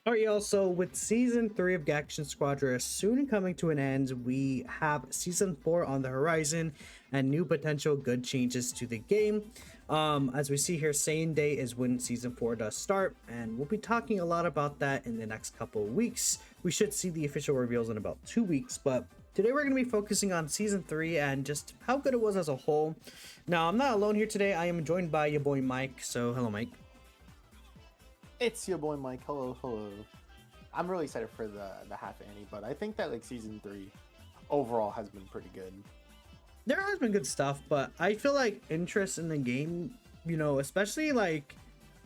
All right, y'all. So with season 3 of Gaction Squadra soon coming to an end, we have season 4 on the horizon and new potential good changes to the game. As we see here, Saiyan Day is when season 4 does start, and we'll be talking a lot about that in the next couple of weeks. We should see the official reveals in about 2 weeks, but today we're going to be focusing on season 3 and just how good it was as a whole. Now, I'm not alone here today. I am joined by your boy Mike. So, hello, Mike. It's your boy Mike. Hello, hello. I'm really excited for the half Annie, but I think that like season 3 overall has been pretty good. There has been good stuff, but I feel like interest in the game, especially like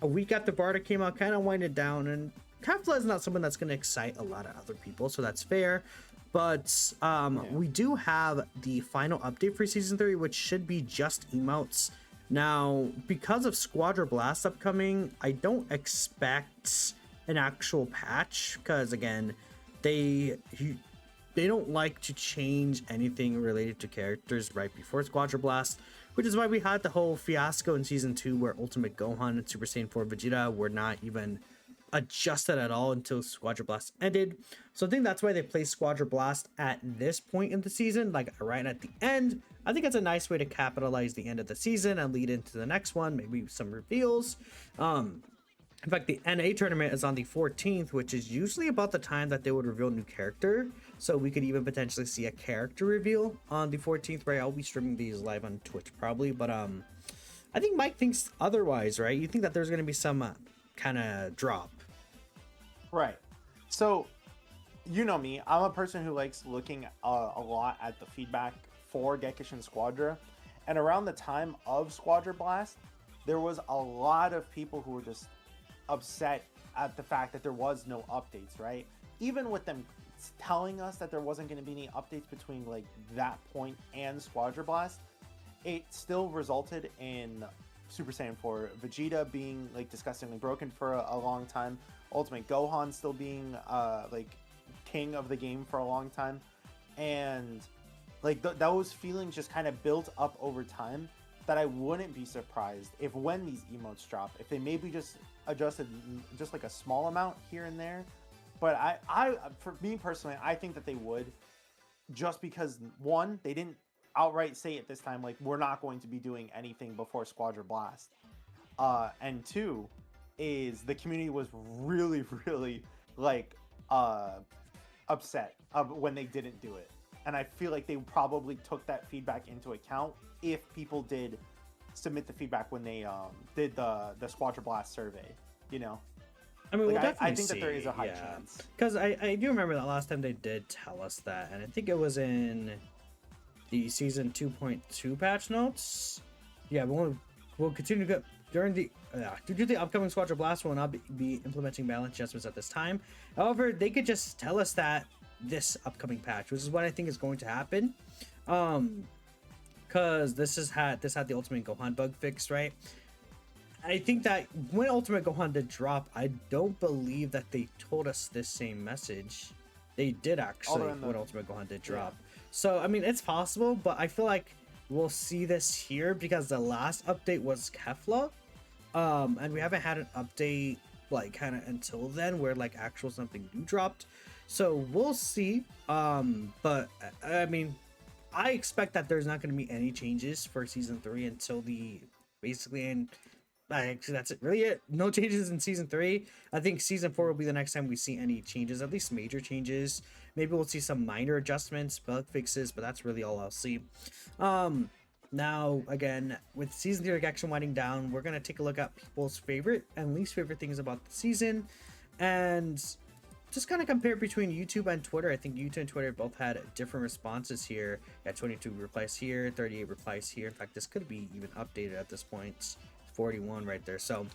a week after Barta came out, kind of winded down. And Kefla is not someone that's going to excite a lot of other people, so that's fair. But we do have the final update for season 3, which should be just emotes. Now, because of Squadra Blast upcoming, I don't expect an actual patch because again, they don't like to change anything related to characters right before Squadra Blast, which is why we had the whole fiasco in season 2 where Ultimate Gohan and Super Saiyan 4 Vegeta were not even adjusted at all until Squadra Blast ended. So I think that's why they placed Squadra Blast at this point in the season, like right at the end. I think it's a nice way to capitalize the end of the season and lead into the next one, maybe some reveals. In fact, the NA tournament is on the 14th, which is usually about the time that they would reveal a new character. So we could even potentially see a character reveal on the 14th, right? I'll be streaming these live on Twitch probably, but I think Mike thinks otherwise, right? You think that there's going to be some kind of drop. Right. So, you know me, I'm a person who likes looking a lot at the feedback for Gekishin Squadra. And around the time of Squadra Blast, there was a lot of people who were just upset at the fact that there was no updates, right? Even with them telling us that there wasn't going to be any updates between like that point and Squadra Blast, it still resulted in Super Saiyan 4 Vegeta being like disgustingly broken for a long time, Ultimate Gohan still being like king of the game for a long time, and like those feelings just kind of built up over time, that I wouldn't be surprised if when these emotes drop, if they maybe just adjusted just like a small amount here and there. But I for me personally, I think that they would, just because one, they didn't outright say it this time, like we're not going to be doing anything before Squadra Blast. And two, is the community was really, really like upset when they didn't do it. And I feel like they probably took that feedback into account if people did submit the feedback when they did the Squadra Blast survey, you know? I mean, like, we'll definitely I think see, that there is a high chance. Because I do remember that last time they did tell us that, and I think it was in the season 2.2 patch notes. Yeah, we'll continue to go during the due to the upcoming Squadra Blast will not be implementing balance adjustments at this time. However, they could just tell us that this upcoming patch, which is what I think is going to happen. Because this had the Ultimate Gohan bug fixed, right? I think that when Ultimate Gohan did drop, I don't believe that they told us this same message. They did actually when Ultimate Gohan did drop. Yeah. So I mean, it's possible, but I feel like we'll see this here because the last update was Kefla, and we haven't had an update like kind of until then where like actual something new dropped. So we'll see. But I mean, I expect that there's not going to be any changes for season 3 until the basically end. Actually, that's it. Really, it. No changes in season 3. I think season 4 will be the next time we see any changes, at least major changes. Maybe we'll see some minor adjustments, bug fixes, but that's really all I'll see. Now, again, with season 3 action winding down, we're gonna take a look at people's favorite and least favorite things about the season, and just kind of compare between YouTube and Twitter. I think YouTube and Twitter both had different responses here. Yeah, 22 replies here, 38 replies here. In fact, this could be even updated at this point. 41 right there. So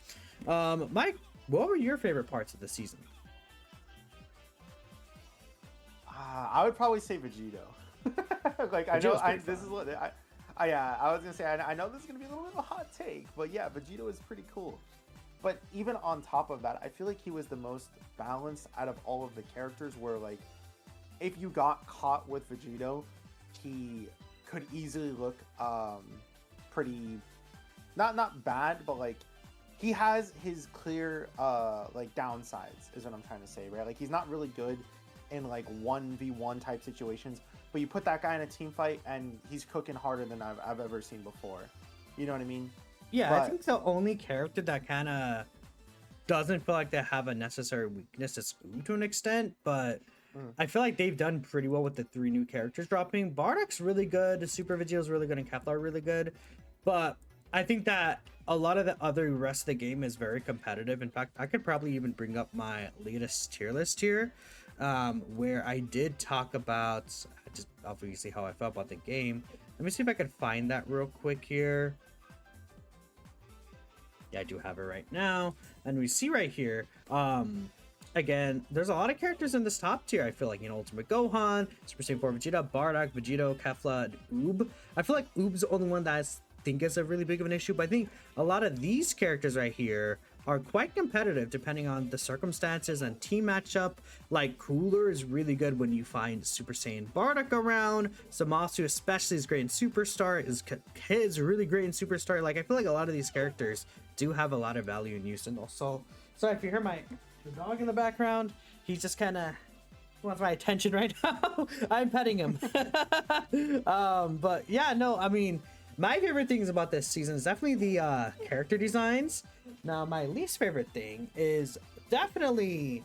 Mike, what were your favorite parts of the season? I would probably say Vegito. Like Vegito's this is what I was gonna say. I know this is gonna be a little bit of a hot take, but yeah, Vegito is pretty cool. But even on top of that, I feel like he was the most balanced out of all of the characters, where like if you got caught with Vegito, he could easily look pretty not bad, but like he has his clear like downsides is what I'm trying to say, right? Like he's not really good in like 1v1 type situations, but you put that guy in a team fight and he's cooking harder than I've ever seen before. You know what I mean? Yeah, I think the only character that kind of doesn't feel like they have a necessary weakness is Scoob to an extent, but I feel like they've done pretty well with the 3 new characters dropping. Bardock's really good, Super Vegito's really good, and Kefla really good, but I think that a lot of the other rest of the game is very competitive. In fact, I could probably even bring up my latest tier list here, where I did talk about just obviously how I felt about the game. Let me see if I can find that real quick here. Yeah, I do have it right now, and we see right here, again, there's a lot of characters in this top tier. I feel like, you know, Ultimate Gohan, Super Saiyan 4 Vegeta, Bardock, Vegito, Kefla, and Oob. I feel like Oob's the only one that I think is a really big of an issue, but I think a lot of these characters right here are quite competitive depending on the circumstances and team matchup. Like Cooler is really good when you find Super Saiyan Bardock around. Zamasu especially is great in Superstar. His Kid's really great in Superstar. Like I feel like a lot of these characters do have a lot of value in use. And also, sorry if you hear my dog in the background, he's just kind of wants my attention right now. I'm petting him. But yeah, no, I mean, my favorite things about this season is definitely the character designs. Now, my least favorite thing is definitely,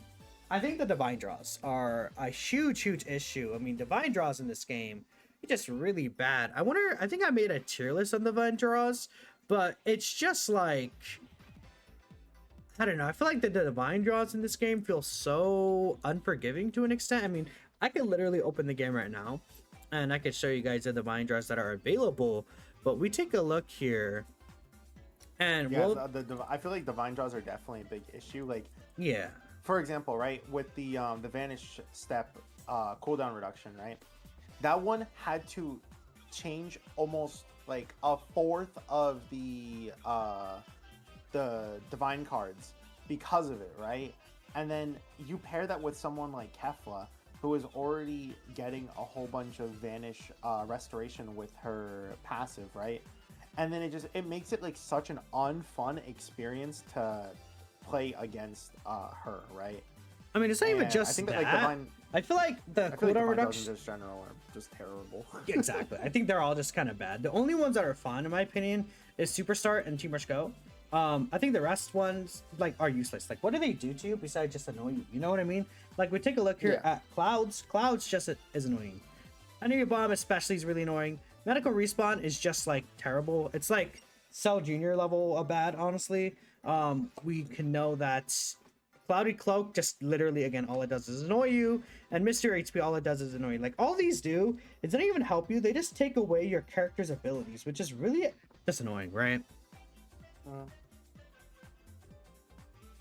I think the divine draws are a huge issue. I mean, divine draws in this game are just really bad. I think I made a tier list on divine draws, but it's just like, I don't know. I feel like the divine draws in this game feel so unforgiving to an extent. I mean, I can literally open the game right now and I can show you guys the divine draws that are available, but we take a look here. And yeah, I feel like divine draws are definitely a big issue. Like, yeah, for example, right, with the vanish step cooldown reduction, right, that one had to change almost like a fourth of the divine cards because of it, right? And then you pair that with someone like Kefla, who is already getting a whole bunch of vanish restoration with her passive, right? And then it makes it like such an unfun experience to play against her, right? I mean, it's not even just that. Like, I feel like the cooldown reduction in just general are just terrible. Exactly. I think they're all just kind of bad. The only ones that are fun, in my opinion, is Superstar and Team Rush Go. I think the rest ones like are useless. Like, what do they do to you besides just annoy you? You know what I mean? Like, we take a look here at Clouds. Clouds just is annoying. Enemy Bomb especially is really annoying. Medical Respawn is just like terrible. It's like Cell Junior level of bad, honestly. We can know that Cloudy Cloak just literally, again, all it does is annoy you, and Mr. HP, all it does is annoy you. Like, all these do, it doesn't even help you. They just take away your character's abilities, which is really just annoying, right?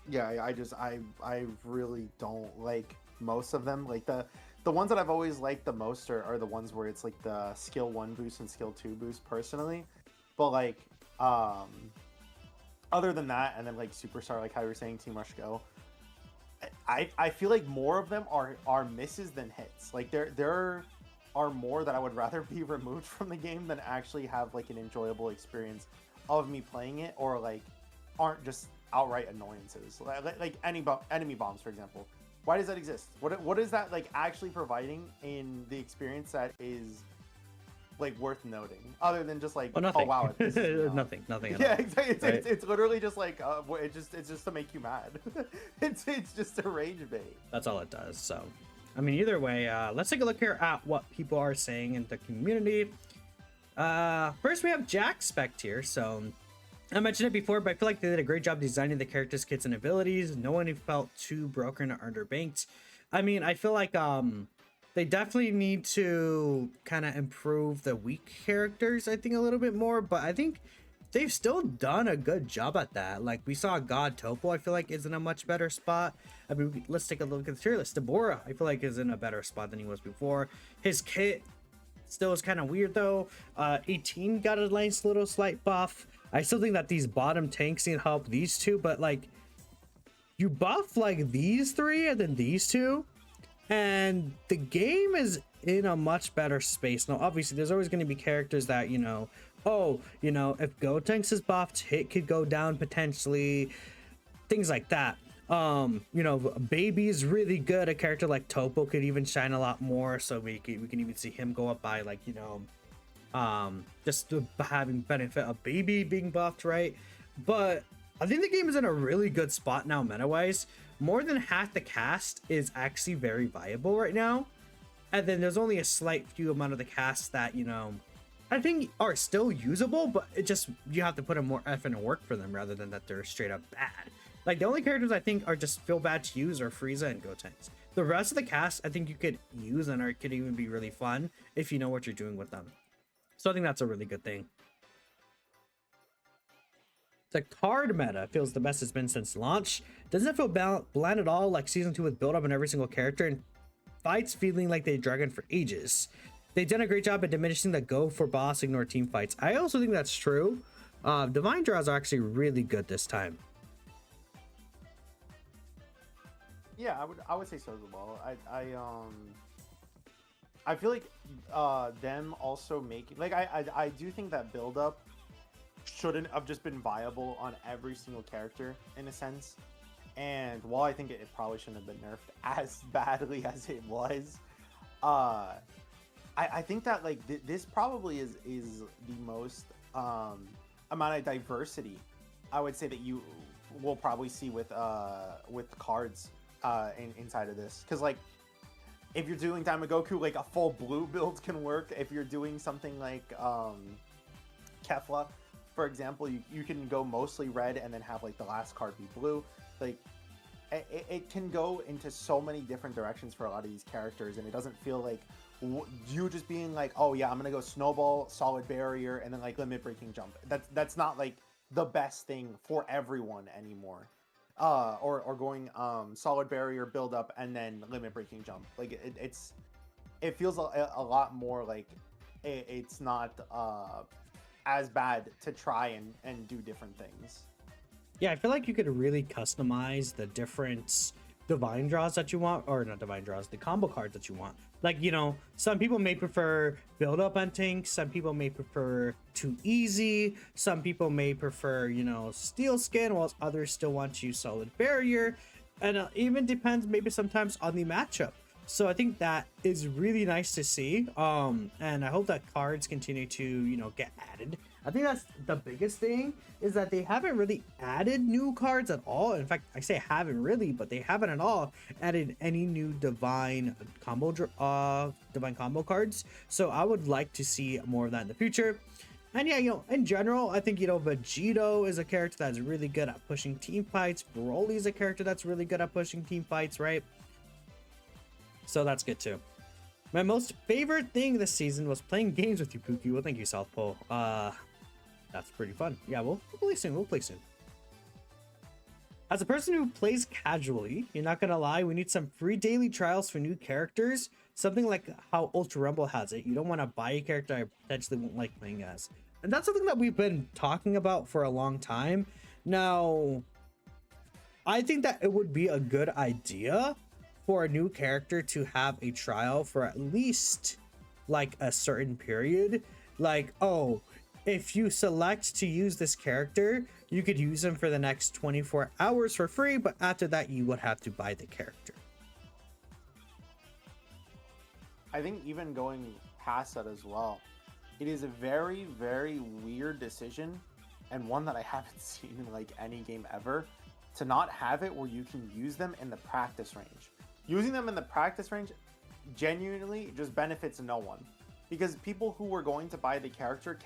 Yeah, I really don't like most of them. Like the ones that I've always liked the most are the ones where it's like the skill 1 boost and skill 2 boost personally. But like other than that, and then like Superstar, like how you were saying, Team Rush Go, I feel like more of them are misses than hits. Like there are more that I would rather be removed from the game than actually have like an enjoyable experience of me playing it, or like aren't just outright annoyances. Like enemy bombs, for example. Why does that exist? What is that like actually providing in the experience that is like worth noting, other than just like, oh wow, nothing yeah, exactly. It's literally just like it's just to make you mad. it's just a rage bait. That's all it does. So I mean, either way, let's take a look here at what people are saying in the community. First we have Jack Spect here. So I mentioned it before, but I feel like they did a great job designing the characters, kits, and abilities. No one felt too broken or underbanked. I mean, I feel like they definitely need to kind of improve the weak characters, I think, a little bit more, but I think they've still done a good job at that. Like, we saw God Topo, I feel like, is in a much better spot. I mean, let's take a look at the tier list. Deborah, I feel like, is in a better spot than he was before. His kit still is kind of weird, though. 18 got a nice little slight buff. I still think that these bottom tanks need help, these two, but like, you buff like these three and then these two, and the game is in a much better space. Now, obviously, there's always going to be characters that, you know, oh, you know, if Gotenks is buffed, hit could go down potentially, things like that. You know, Baby is really good. A character like Topo could even shine a lot more, so we can even see him go up by, like, you know, just having benefit of Baby being buffed, right? But I think the game is in a really good spot now meta wise. More than half the cast is actually very viable right now, and then there's only a slight few amount of the cast that, you know, I think are still usable, but it just, you have to put in more effort and work for them rather than that they're straight up bad. Like, the only characters I think are just feel bad to use are Frieza and Gotenks. The rest of the cast I think you could use and it could even be really fun if you know what you're doing with them. So I think that's a really good thing. The card meta feels the best it's been since launch. Doesn't it feel bland at all, like season 2 with build up on every single character, and fights feeling like they dragged for ages. They've done a great job at diminishing the go for boss, ignore team fights. I also think that's true. Divine draws are actually really good this time. Yeah, I would say so as well. I feel like them also making, like, I do think that build up shouldn't have just been viable on every single character in a sense. And while I think it probably shouldn't have been nerfed as badly as it was, I think that, like, this probably is the most amount of diversity I would say that you will probably see with cards inside of this. Because, like, if you're doing Saiyan Goku, like, a full blue build can work. If you're doing something like Kefla, for example, you can go mostly red and then have, like, the last card be blue. Like, it can go into so many different directions for a lot of these characters, and it doesn't feel like you just being like, oh yeah, I'm gonna go snowball, solid barrier, and then, like, limit breaking jump. That's not, like, the best thing for everyone anymore. Or going solid barrier, build up, and then limit breaking jump. Like, it feels a lot more like it's not as bad to try and do different things. Yeah, I feel like you could really customize the different divine draws that you want, or not divine draws, the combo cards that you want. Like, you know, some people may prefer build up on tanks, some people may prefer too easy, some people may prefer, you know, steel skin, whilst others still want to use solid barrier, and it even depends maybe sometimes on the matchup. So I think that is really nice to see, and I hope that cards continue to, you know, get added. I think that's the biggest thing, is that they haven't really added new cards at all. In fact, I say haven't really, but they haven't at all added any new divine combo cards. So I would like to see more of that in the future. And yeah, you know, in general, I think, you know, Vegito is a character that's really good at pushing team fights. Broly is a character that's really good at pushing team fights, right? So that's good too. My most favorite thing this season was playing games with you, Pookie. Well, thank you, Southpaw. That's pretty fun. Yeah, we'll play soon. We'll play soon. As a person who plays casually, you're not gonna lie, we need some free daily trials for new characters. Something like how Ultra Rumble has it. You don't want to buy a character I potentially won't like playing as. And that's something that we've been talking about for a long time. Now, I think that it would be a good idea for a new character to have a trial for at least, like, a certain period. Like, oh, if you select to use this character, you could use him for the next 24 hours for free, but after that you would have to buy the character. I think even going past that as well, it is a very, very weird decision, and one that I haven't seen in, like, any game ever, to not have it where you can use them in the practice range. Using them in the practice range genuinely just benefits no one. Because people who were going to buy the character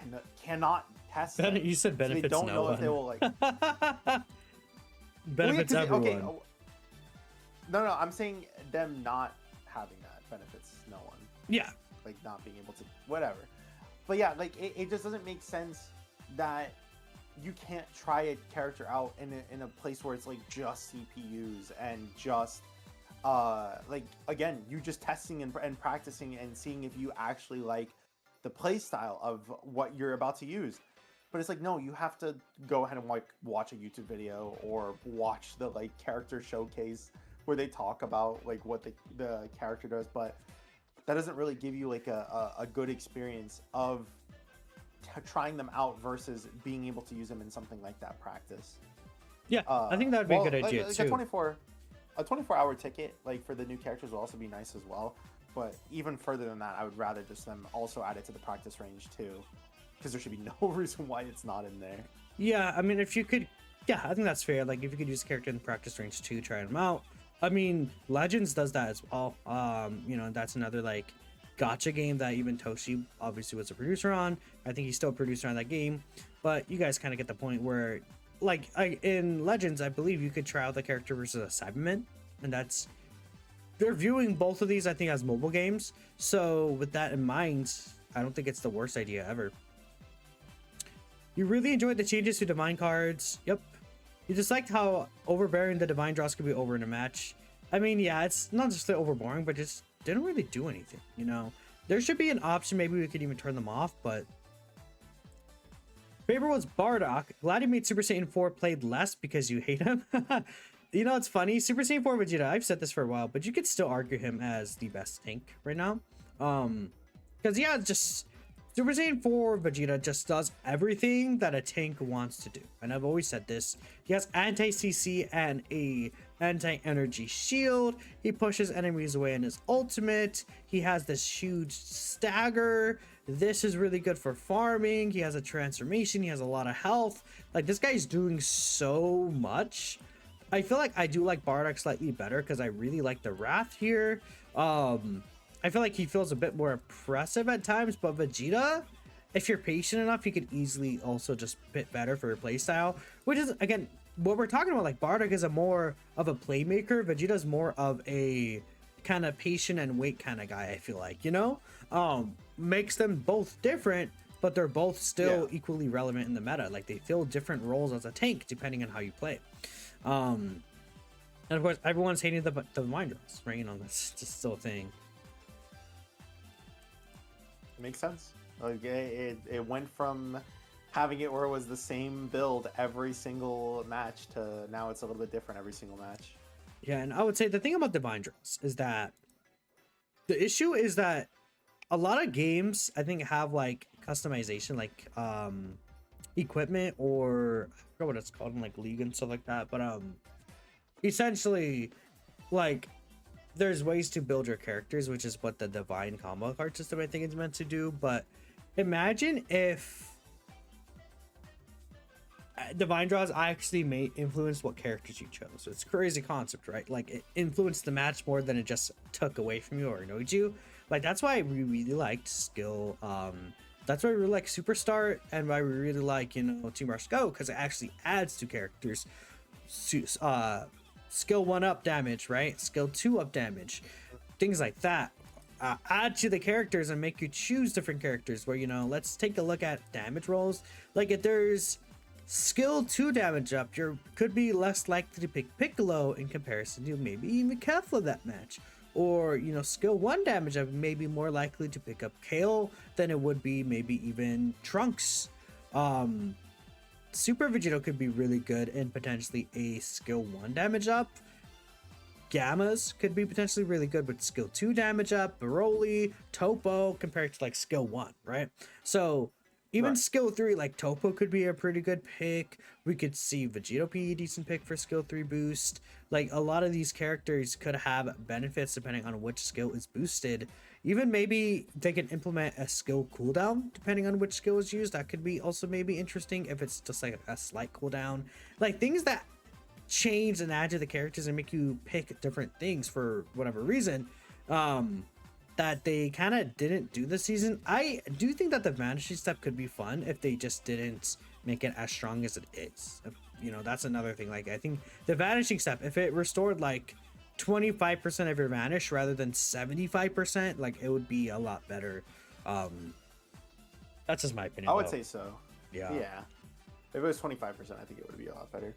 cannot test them. You said benefits, so they don't no know one. If they will, like... benefits everyone. Okay, no, I'm saying them not having that benefits no one. Yeah. Like, not being able to... Whatever. But yeah, like, it just doesn't make sense that you can't try a character out in a place where it's, like, just CPUs and just... like, again, you just testing and practicing and seeing if you actually like the play style of what you're about to use. But it's like, no, you have to go ahead and, like, watch a YouTube video or watch the, like, character showcase where they talk about, like, what the character does. But that doesn't really give you, like, a good experience of trying them out versus being able to use them in something like that practice. Yeah, I think that would be a good idea like too. A 24-hour ticket like for the new characters will also be nice as well. But even further than that, I would rather just them also add it to the practice range too, because there should be no reason why it's not in there. Yeah, I mean, if you could, yeah, I think that's fair. Like, if you could use a character in the practice range too, try them out. I mean, Legends does that as well. You know, that's another like gacha game that even Toshi obviously was a producer on. I think he's still a producer on that game, but you guys kind of get the point where, like, in Legends, I believe you could try out the character versus a Cyberman, and that's, they're viewing both of these, I think, as mobile games. So with that in mind, I don't think it's the worst idea ever. You really enjoyed the changes to divine cards. Yep. You just liked how overbearing the divine draws could be over in a match. I mean, yeah, it's not just overboring, but just didn't really do anything, you know? There should be an option, maybe we could even turn them off, but... Favorite was Bardock. Glad you made Super Saiyan 4 played less because you hate him. You know, it's funny. Super Saiyan 4 Vegeta, I've said this for a while, but you could still argue him as the best tank right now. Because, yeah, just... Super Saiyan 4 Vegeta just does everything that a tank wants to do. And I've always said this. He has anti-CC and a anti-energy shield. He pushes enemies away in his ultimate. He has this huge stagger. This is really good for farming. He has a transformation. He has a lot of health. Like, this guy's doing so much. I feel like I do like Bardock slightly better because I really like the Wrath here. I feel like he feels a bit more oppressive at times, but Vegeta, if you're patient enough, he could easily also just fit better for your playstyle, which is, again, what we're talking about. Like, Bardock is a more of a playmaker. Vegeta's more of a kind of patient and wait kind of guy, I feel like, you know? Makes them both different, but they're both still equally relevant in the meta. Like, they fill different roles as a tank depending on how you play. And of course, everyone's hating the mind draws, right? You know, that's just still a thing. Makes sense. Like, it went from having it where it was the same build every single match to now it's a little bit different every single match. Yeah, and I would say the thing about divine draws is that the issue is that a lot of games, I think, have like customization, like equipment, or I forgot what it's called in like League and stuff like that, but essentially, like, there's ways to build your characters, which is what the divine combo card system, I think, is meant to do. But imagine if divine draws actually may influence what characters you chose. So it's a crazy concept, right? Like, it influenced the match more than it just took away from you or annoyed you. Like, that's why we really liked skill. That's why we really like Superstar, and why we really like, you know, Team Rush Go, because it actually adds to characters. Skill 1 up damage, right? Skill 2 up damage, things like that. Add to the characters and make you choose different characters. Where, you know, let's take a look at damage rolls. Like, if there's skill 2 damage up, you could be less likely to pick Piccolo in comparison to maybe even Kefla that match. Or, you know, skill 1 damage up, maybe more likely to pick up Kale than it would be maybe even Trunks. Super Vegito could be really good in potentially a skill 1 damage up. Gammas could be potentially really good with skill 2 damage up. Broly, Topo, compared to like skill 1, right? So even skill 3, like Topo could be a pretty good pick. We could see Vegito be a decent pick for skill 3 boost. Like, a lot of these characters could have benefits depending on which skill is boosted. Even maybe they can implement a skill cooldown depending on which skill is used. That could be also maybe interesting if it's just like a slight cooldown. Like, things that change and add to the characters and make you pick different things for whatever reason, that they kind of didn't do this season. I do think that the vanishing step could be fun if they just didn't make it as strong as it is. You know, that's another thing. Like, I think the vanishing step, if it restored like 25% of your vanish rather than 75%, like, it would be a lot better. That's just my opinion. I would say so. Yeah. If it was 25%, I think it would be a lot better.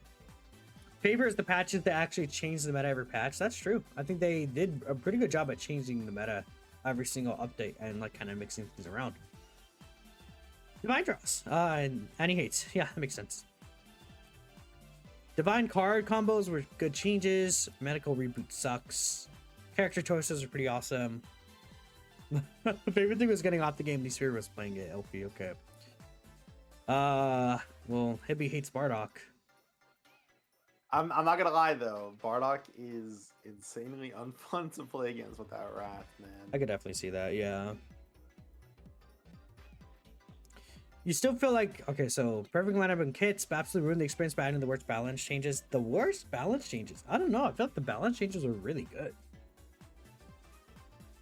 Favors the patches that actually change the meta every patch. That's true. I think they did a pretty good job at changing the meta every single update and like kind of mixing things around. Divine draws and he hates. Yeah, that makes sense. Divine card combos were good changes. Medical reboot sucks. Character choices are pretty awesome. The favorite thing was getting off the game. Least favorite was playing it. LP, okay. Well, Hibby hates Bardock. I'm not gonna lie though, Bardock is insanely unfun to play against with that Wrath, man. I could definitely see that, yeah. You still feel like, okay, so perfect lineup and kits absolutely ruined the experience by adding the worst balance changes. The worst balance changes? I don't know. I feel like the balance changes were really good.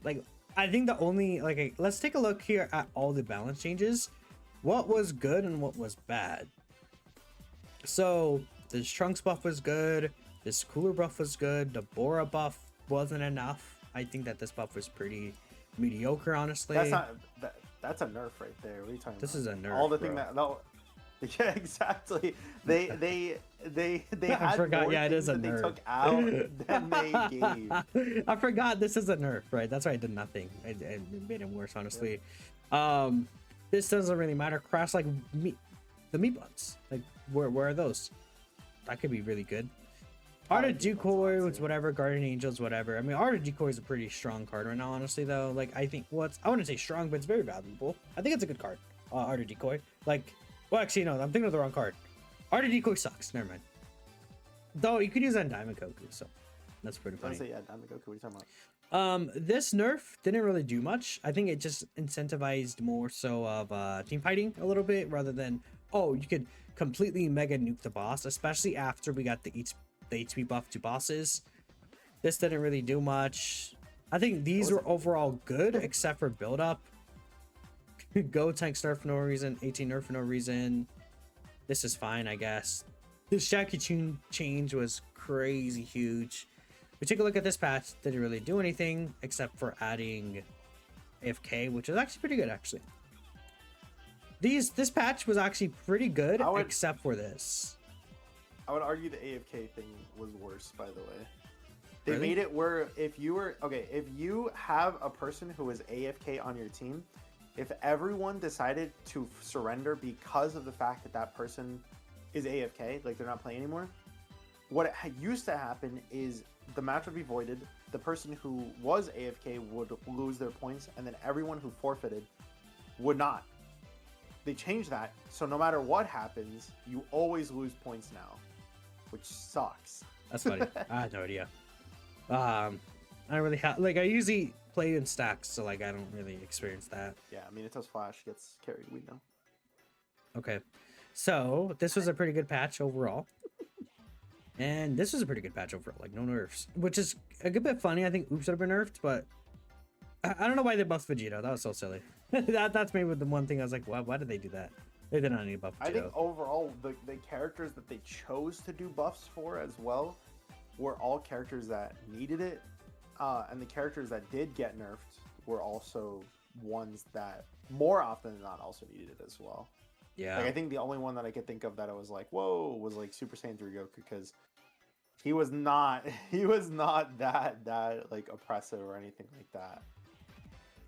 Like, I think the only, like, let's take a look here at all the balance changes. What was good and what was bad? So, this Trunks buff was good. This Cooler buff was good. The Bora buff wasn't enough. I think that this buff was pretty mediocre, honestly. That's a nerf right there. What are you talking about? This is a nerf. All the thing that no, yeah, exactly. They I had forgot. more Yeah, it is a things that nerf. they took out than they gave. I forgot this is a nerf, right? That's why I did nothing. It made it worse, honestly. This doesn't really matter. Crash like meat, the meat buns. Like where are those? That could be really good. Art of Decoy was whatever, Guardian Angels, whatever. I mean, Art of Decoy is a pretty strong card right now, honestly, though. Like, I think I wouldn't say strong, but it's very valuable. I think it's a good card, Art of Decoy. Like, well, actually, no, I'm thinking of the wrong card. Art of Decoy sucks. Never mind. Though, you could use that in Diamond Goku, so that's pretty funny. Yeah, Diamond Goku, what are you talking about? This nerf didn't really do much. I think it just incentivized more so of team fighting a little bit, rather than, oh, you could completely mega nuke the boss, especially after we got the HP buff to bosses. This didn't really do much. I think these were overall good, except for build up. Go tanks nerf for no reason, 18 nerf for no reason. This is fine, I guess. This Jackie Chun change was crazy huge. We take a look at this patch, didn't really do anything except for adding AFK, which is actually pretty good, actually. This patch was actually pretty good, except for this. I would argue the AFK thing was worse, by the way. They made it where if you have a person who is AFK on your team, if everyone decided to surrender because of the fact that that person is AFK, like they're not playing anymore, what used to happen is the match would be voided, the person who was AFK would lose their points, and then everyone who forfeited would not. They changed that, so no matter what happens, you always lose points now, which sucks. That's funny. I had no idea. I don't really have, like, I usually play in stacks, so like I don't really experience that. Yeah, Minatos Flash gets carried, we know. Okay, so this was a pretty good patch overall. And this was a pretty good patch overall, like no nerfs, which is a good bit funny. I think Oops would have been nerfed, but I don't know why they buffed Vegeta. That was so silly. That's maybe the one thing I was like, why did they do that? They did not need to buff Vegeta. I think overall, the characters that they chose to do buffs for as well were all characters that needed it. And the characters that did get nerfed were also ones that more often than not also needed it as well. Yeah. Like, I think the only one that I could think of that I was like, whoa, was like Super Saiyan 3 Goku, because he was not that like oppressive or anything like that.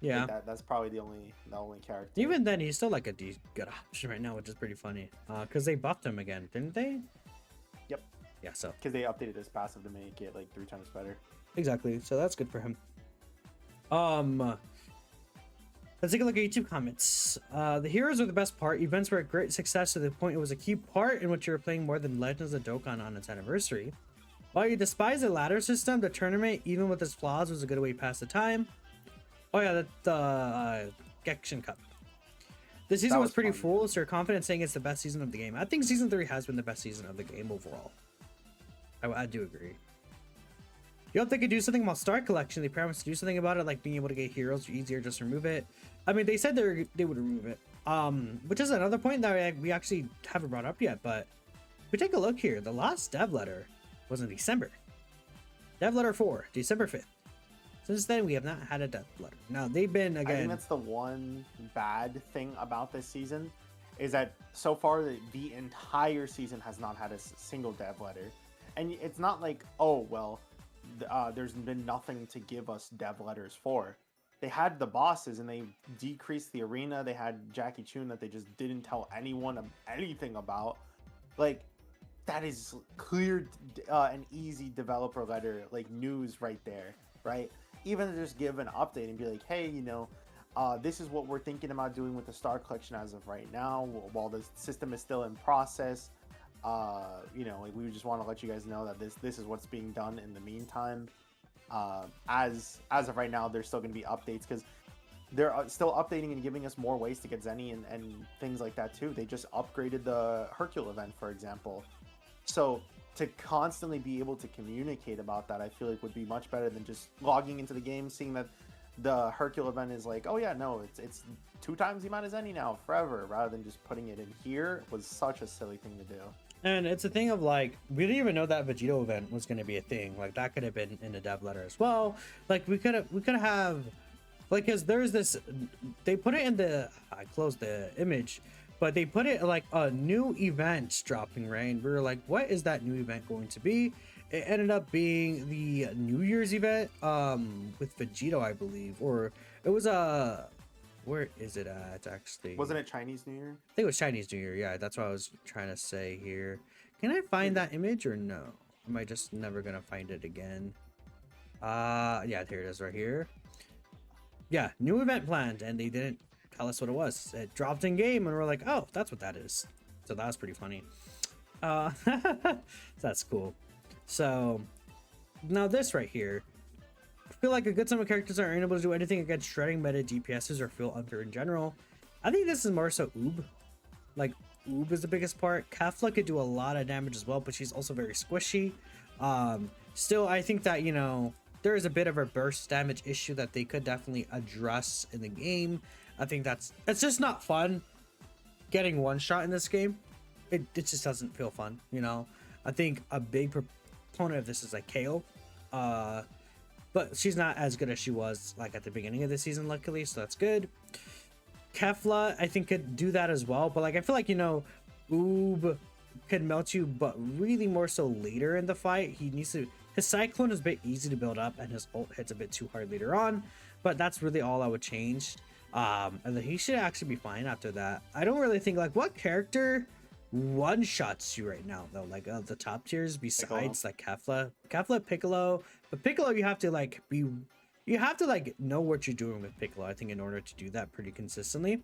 Yeah. Like that's probably the only character. Even then, he's still like a good option right now, which is pretty funny. Because they buffed him again, didn't they? Yep. Yeah, so. Because they updated his passive to make it like 3 times better. Exactly. So that's good for him. Let's take a look at YouTube comments. The heroes were the best part. Events were a great success to the point it was a key part in which you were playing more than Legends of Dokkan on its anniversary. While you despise the ladder system, the tournament, even with its flaws, was a good way to pass the time. Oh yeah, the Genshin Cup. The season was pretty full, so you're confident saying it's the best season of the game. I think Season 3 has been the best season of the game overall. I do agree. You hope they could do something about Star Collection. They promised to do something about it, like being able to get heroes easier, just remove it. I mean, they said they would remove it. Which is another point that we actually haven't brought up yet, but if we take a look here, the last dev letter was in December. Dev letter 4, December 5th. Since then, we have not had a dev letter. Now, they've been, again... I think that's the one bad thing about this season, is that so far, the entire season has not had a single dev letter. And it's not like, oh, well, there's been nothing to give us dev letters for. They had the bosses, and they decreased the arena. They had Jackie Chun that they just didn't tell anyone anything about. Like, that is clear and easy developer letter, like, news right there, right? Even to just give an update and be like, hey, you know, This is what we're thinking about doing with the Star Collection as of right now, while the system is still in process. Like we just want to let you guys know that this is what's being done in the meantime. As of right now, there's still going to be updates because they're still updating and giving us more ways to get Zenny and things like that too. They just upgraded the Hercule event, for example. So to constantly be able to communicate about that, I feel like would be much better than just logging into the game, seeing that the Hercule event is like, oh yeah, no, it's 2 times the amount of Zenny now forever, rather than just putting it in here. Was such a silly thing to do. And it's a thing of like, we didn't even know that Vegito event was going to be a thing. Like that could have been in the dev letter as well. Like we could have, like, because there's this, they put it in the, I closed the image, but they put it like a new event dropping, right? And we were like, what is that new event going to be? It ended up being the New Year's event with Vegito, I believe, or it was a, where is it at actually? Wasn't it Chinese New Year? I think it was Chinese New Year. Yeah, that's what I was trying to say here. Can I find that image or no? Am I just never gonna find it again? Yeah, here it is right here. Yeah, new event planned, and they didn't tell us what it was. It dropped in game, and we're like, oh, that's what that is. So that was pretty funny. That's cool. So now this right here, I feel like a good sum of characters aren't able to do anything against shredding meta DPSs or feel unfair in general. I think this is more so Oob. Like Oob is the biggest part. Kefla could do a lot of damage as well, but she's also very squishy. Still, I think that, you know, there is a bit of a burst damage issue that they could definitely address in the game. I think it's just not fun getting one shot in this game. It just doesn't feel fun, you know. I think a big proponent of this is like Kale. But she's not as good as she was like at the beginning of the season, luckily, so that's good. Kefla, I think, could do that as well, but like I feel like, you know, Oob could melt you, but really more so later in the fight. He needs to, his Cyclone is a bit easy to build up, and his ult hits a bit too hard later on, but that's really all I would change. And then he should actually be fine after that. I don't really think, like, what character one shots you right now though, like the top tiers besides Piccolo. Like Kefla, Piccolo, but Piccolo you have to like know what you're doing with Piccolo, I think, in order to do that pretty consistently.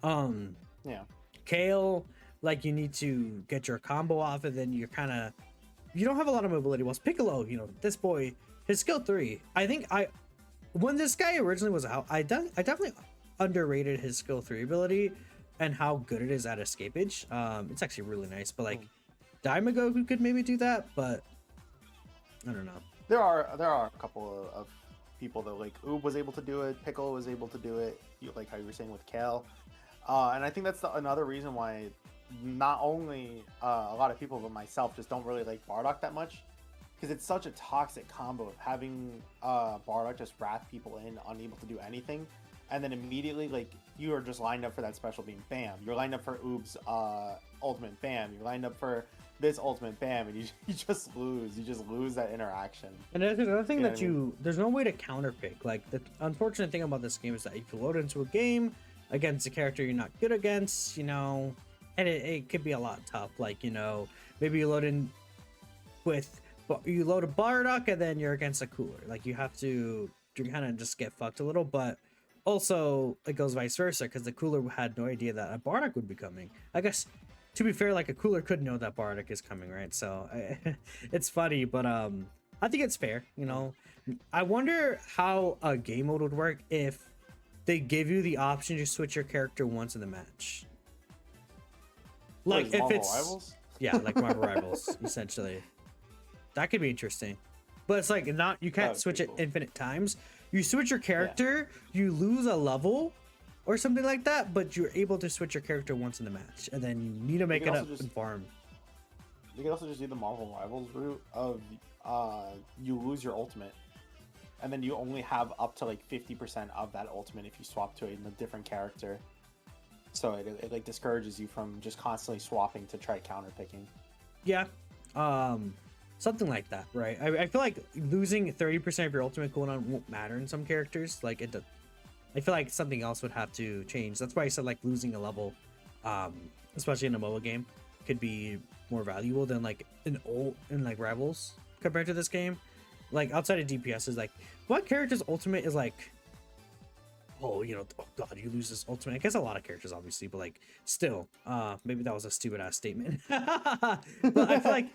Yeah. Kale, like, you need to get your combo off, and then you don't have a lot of mobility. Whilst Piccolo, you know, this boy, his skill 3, I think when this guy originally was out, I definitely underrated his skill 3 ability and how good it is at escapage. It's actually really nice, but like Goku could maybe do that, but I don't know. There are a couple of people that, like, Oob was able to do it, Piccolo was able to do it, like how you were saying with Kale, and I think that's another reason why not only a lot of people but myself just don't really like Bardock that much, because it's such a toxic combo of having Bardock just wrap people in, unable to do anything, and then immediately, like, you are just lined up for that special beam, bam. You're lined up for Oob's ultimate, bam. You're lined up for this ultimate, bam, and you just lose. You just lose that interaction. And there's another thing that there's no way to counterpick. Like, the unfortunate thing about this game is that if you load into a game against a character you're not good against, you know, and it could be a lot tough. Like, you know, maybe you load a Bardock and then you're against a Cooler. Like, you kind of just get fucked a little, but also it goes vice versa, because the Cooler had no idea that a Bardock would be coming. I guess, to be fair, like, a Cooler could know that Bardock is coming, right? So it's funny, but I think it's fair, you know. I wonder how a game mode would work if they give you the option to switch your character once in the match. Like, if it's Rivals? Yeah, like Marvel Rivals, essentially. That could be interesting. But it's like, not, you can't switch it infinite times. You switch your character, you lose a level or something like that, but you're able to switch your character once in the match, and then you need to make it up and farm. You can also just do the Marvel Rivals route of you lose your ultimate, and then you only have up to like 50% of that ultimate if you swap to a different character. So it like discourages you from just constantly swapping to try counter picking. Yeah, something like that, right? I feel like losing 30% of your ultimate cooldown won't matter in some characters. Like, it does. I feel like something else would have to change. That's why I said, like, losing a level, especially in a mobile game, could be more valuable than like in like Rivals compared to this game. Like, outside of DPS, is like, what character's ultimate is like oh, you know, oh god, you lose this ultimate. I guess a lot of characters, obviously, but like, still, maybe that was a stupid ass statement. But I feel like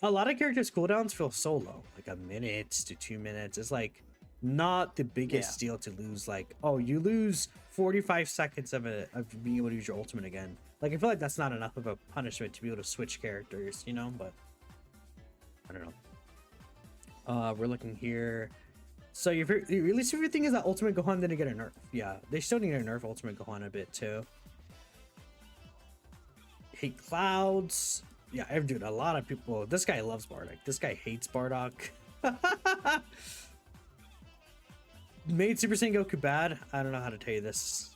a lot of characters' cooldowns feel so low, like a minute to 2 minutes. It's like not the biggest deal to lose. Like, oh, you lose 45 seconds of being able to use your ultimate again. Like, I feel like that's not enough of a punishment to be able to switch characters, you know. But I don't know. We're looking here. So your least favorite thing is that Ultimate Gohan didn't get a nerf. Yeah, they still need to nerf Ultimate Gohan a bit too. Hate clouds. Yeah, dude, a lot of people. This guy loves Bardock. This guy hates Bardock. Made Super Saiyan Goku bad. I don't know how to tell you this.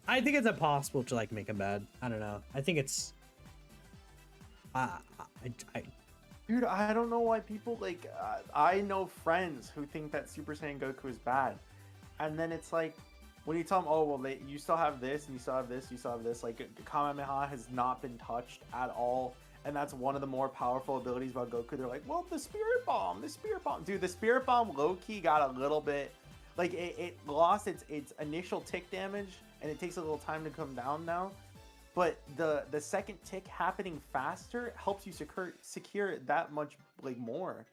I think it's impossible to like make him bad. I don't know. I think it's. Dude, I don't know why people like. I know friends who think that Super Saiyan Goku is bad, and then it's like, when you tell them, oh well, you still have this, and you still have this, you still have this. Like Kamehameha has not been touched at all, and that's one of the more powerful abilities about Goku. They're like, well, the Spirit Bomb, dude. The Spirit Bomb low key got a little bit, like it lost its initial tick damage, and it takes a little time to come down now. But the second tick happening faster helps you secure that much like more.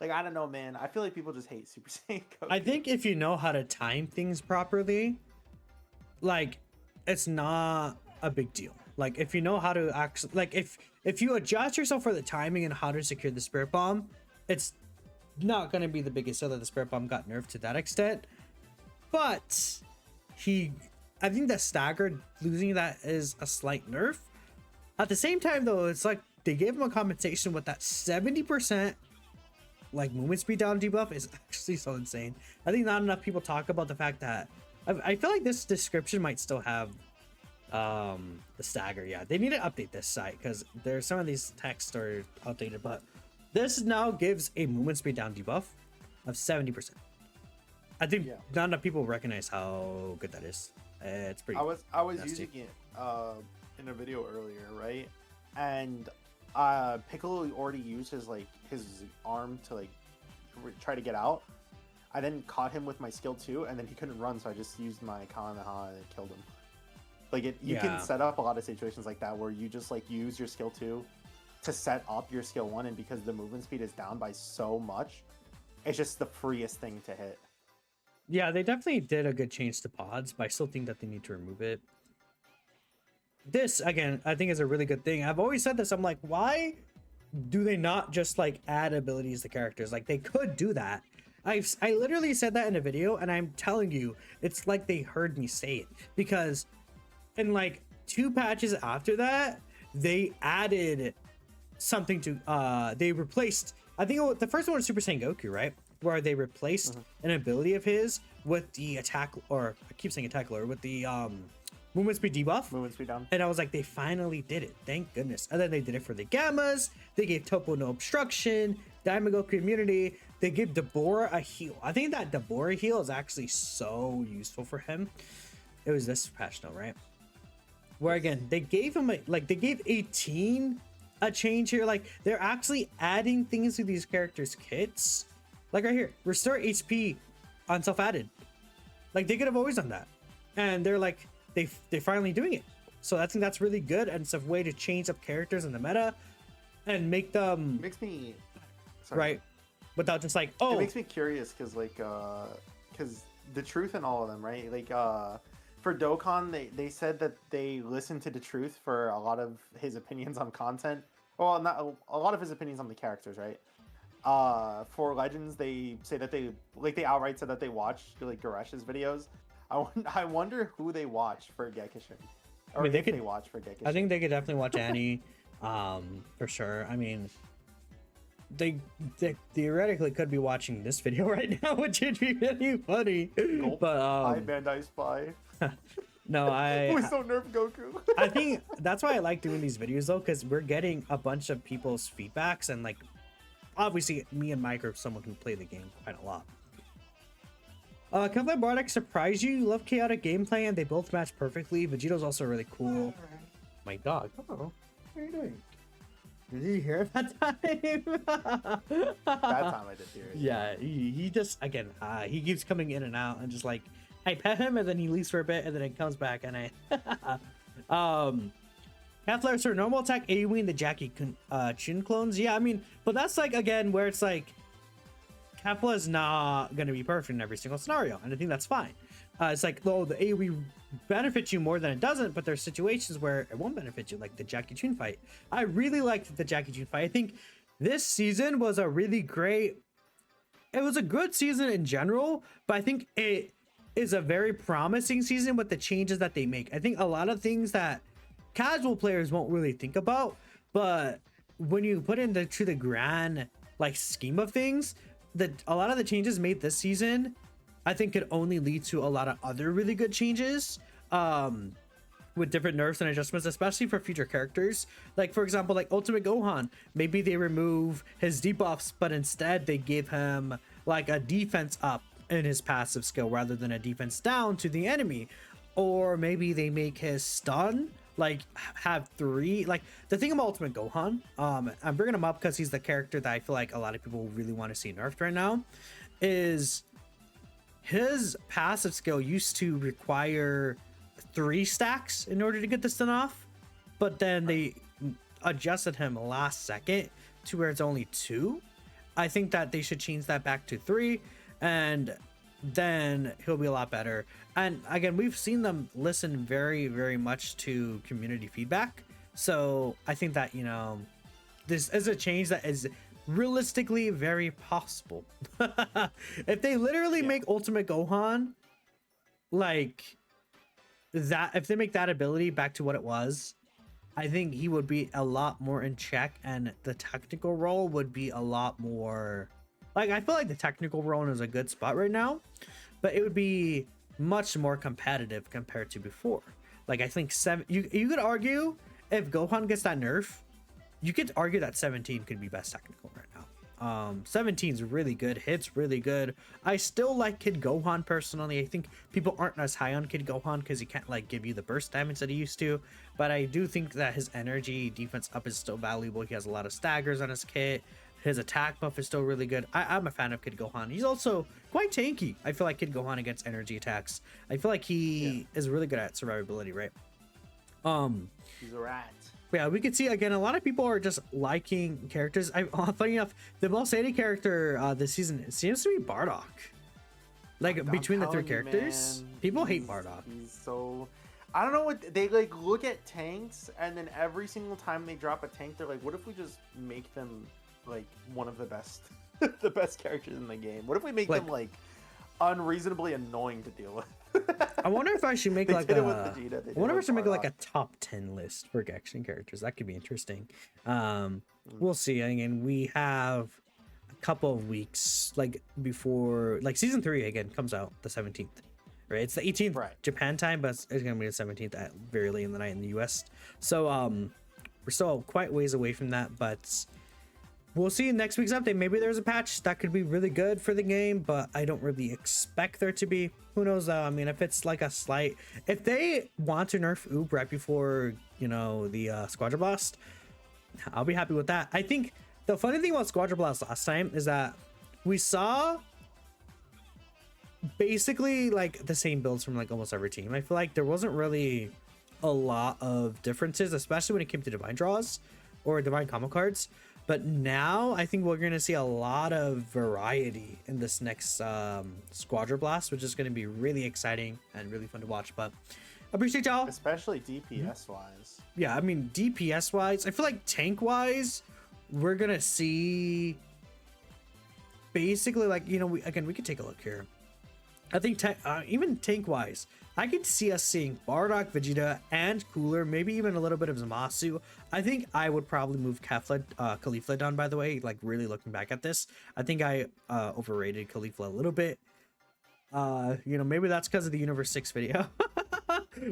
Like, I don't know, man. I feel like people just hate Super Saiyan Goku. I think if you know how to time things properly, like, it's not a big deal. Like, if you know how to actually, like, if you adjust yourself for the timing and how to secure the Spirit Bomb, it's not going to be the biggest deal that the Spirit Bomb got nerfed to that extent. But I think that staggered losing that is a slight nerf. At the same time, though, it's like they gave him a compensation with that 70% like movement speed down debuff is actually so insane. I think not enough people talk about the fact that I feel like this description might still have the stagger. Yeah, they need to update this site because there's some of these texts are outdated, but this now gives a movement speed down debuff of 70%. I think not enough people recognize how good that is. It's pretty. I was using it in a video earlier, right? And Piccolo already used his arm to like try to get out. I then caught him with my skill 2, and then he couldn't run, so I just used my Kamehameha and killed him. Like you can set up a lot of situations like that where you just like use your skill 2 to set up your skill 1, and because the movement speed is down by so much, it's just the freest thing to hit. Yeah, they definitely did a good change to pods, but I still think that they need to remove it. This, again, I think is a really good thing. I've always said this. I'm like, why do they not just like add abilities to characters? Like, they could do that. I literally said that in a video, and I'm telling you, it's like they heard me say it. Because in like 2 patches after that, they added something to, they replaced, I think the first one was Super Saiyan Goku, right? Where they replaced an ability of his with the attack, or I keep saying attack lore, with the movement speed debuff. Movement speed down. And I was like, they finally did it. Thank goodness. And then they did it for the Gammas. They gave Topo no obstruction, Diamond Goku immunity. They gave Deborah a heal. I think that Deborah heal is actually so useful for him. It was this patch though, right? Where again, they gave him they gave 18 a change here. Like, they're actually adding things to these characters' kits. Like right here, restore HP on self-added. Like, they could have always done that, and they're like, they're finally doing it. So I think that's really good, and it's a way to change up characters in the meta and make them right without just like, oh, it makes me curious because because the truth in all of them, right? Like for Dokkan, they said that they listened to the truth for a lot of his opinions on content. Well, not a lot of his opinions on the characters, right? For Legends, they say that they outright said that they watched like Garesh's videos. I wonder who they watch for Gekishin. Or I mean, they watch for Gekishin. I think they could definitely watch Annie, for sure. I mean, they theoretically could be watching this video right now, which would be really funny. Nope. But Hi, Bandai Spy. No, we so nerf Goku. I think that's why I like doing these videos though, because we're getting a bunch of people's feedbacks, and like, obviously me and Mike are someone who play the game quite a lot. Can Bardock surprise you? You love chaotic gameplay, and they both match perfectly. Vegeto's also really cool. My dog. Hello. What are you doing? Did you hear it that time? That time I did hear it. Yeah, he just, again, he keeps coming in and out and just like I pet him and then he leaves for a bit and then it comes back and Keflar's her normal attack AoE the Jackie Chun clones. Yeah, I mean, but that's like again where it's like Kefla is not gonna be perfect in every single scenario, and I think that's fine. It's like, oh, the AoE benefits you more than it doesn't, but there's situations where it won't benefit you, like the Jackie Chun fight. I really liked the Jackie Chun fight. I think this season was a really great. It was a good season in general, but I think it is a very promising season with the changes that they make. I think a lot of things that casual players won't really think about, but when you put into the grand like scheme of things, a lot of the changes made this season I think could only lead to a lot of other really good changes with different nerfs and adjustments, especially for future characters. Like for example, like Ultimate Gohan, maybe they remove his debuffs, but instead they give him like a defense up in his passive skill rather than a defense down to the enemy. Or maybe they make his stun like have 3. Like the thing about Ultimate Gohan, I'm bringing him up because he's the character that I feel like a lot of people really want to see nerfed right now, is his passive skill used to require 3 stacks in order to get the stun off, but then they adjusted him last second to where it's only 2. I think that they should change that back to 3, and then he'll be a lot better. And again, we've seen them listen very, very much to community feedback. So I think that, you know, this is a change that is realistically very possible. If they literally make Ultimate Gohan like that, if they make that ability back to what it was, I think he would be a lot more in check, and the technical role would be a lot more like, I feel like the technical role is a good spot right now, but it would be much more competitive compared to before. Like I think you could argue if Gohan gets that nerf, you could argue that 17 could be best technical right now. 17's really good, hits really good. I still like Kid Gohan personally. I think people aren't as high on Kid Gohan because he can't like give you the burst damage that he used to, but I do think that his energy defense up is still valuable. He has a lot of staggers on his kit. His attack buff is still really good. I'm a fan of Kid Gohan. He's also quite tanky. I feel like Kid Gohan against energy attacks, I feel like he is really good at survivability, right? He's a rat. Yeah, we can see again a lot of people are just liking characters. Funny enough, the most hated character this season seems to be Bardock. Like between the 3 characters, people hate Bardock. He's so, I don't know what they like. Look at tanks, and then every single time they drop a tank, they're like, "What if we just make them like one of the best, the best characters in the game? What if we make them like unreasonably annoying to deal with?" I wonder if I should make like a. I wonder if I should make like a top 10 list for action characters. That could be interesting. We'll see. Again, we have a couple of weeks like before, like season 3 again comes out the 17th, right? It's the 18th Japan time, but it's gonna be the 17th at very late in the night in the US. So we're still quite ways away from that, but we'll see in next week's update. Maybe there's a patch that could be really good for the game, but I don't really expect there to be. Who knows though? I mean, if it's like a slight, if they want to nerf Oop right before, you know, the Squadra Blast, I'll be happy with that. I think the funny thing about Squadra Blast last time is that we saw basically like the same builds from like almost every team. I feel like there wasn't really a lot of differences, especially when it came to divine draws or divine combo cards. But now I think we're going to see a lot of variety in this next Squadra Blast, which is going to be really exciting and really fun to watch. But I appreciate y'all. Especially DPS wise. Yeah, I mean, DPS wise, I feel like tank wise, we're going to see basically like, you know, we could take a look here. I think even tank wise, I could see us seeing Bardock, Vegeta, and Cooler, maybe even a little bit of Zamasu. I think I would probably move Caulifla down, by the way, like really looking back at this. I think I overrated Caulifla a little bit. You know, maybe that's because of the Universe 6 video,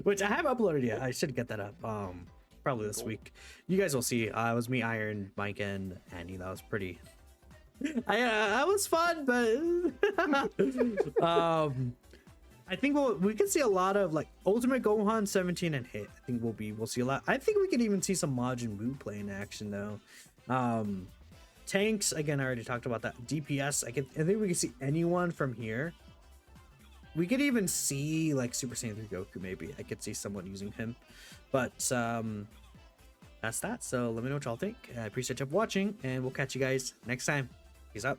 which I haven't uploaded yet. I should get that up probably this week. You guys will see. It was me, Iron, Mike, and Andy. That was pretty... I was fun, but I think we can see a lot of like Ultimate Gohan 17 and hit. I think we'll see a lot. I think we could even see some Majin Buu play in action though. Tanks again, I already talked about that. DPS, I think we can see anyone from here. we could even see like Super Saiyan 3 Goku. Maybe I could see someone using him, but that's that. So let me know what y'all think. I appreciate you watching, and we'll catch you guys next time. Peace out.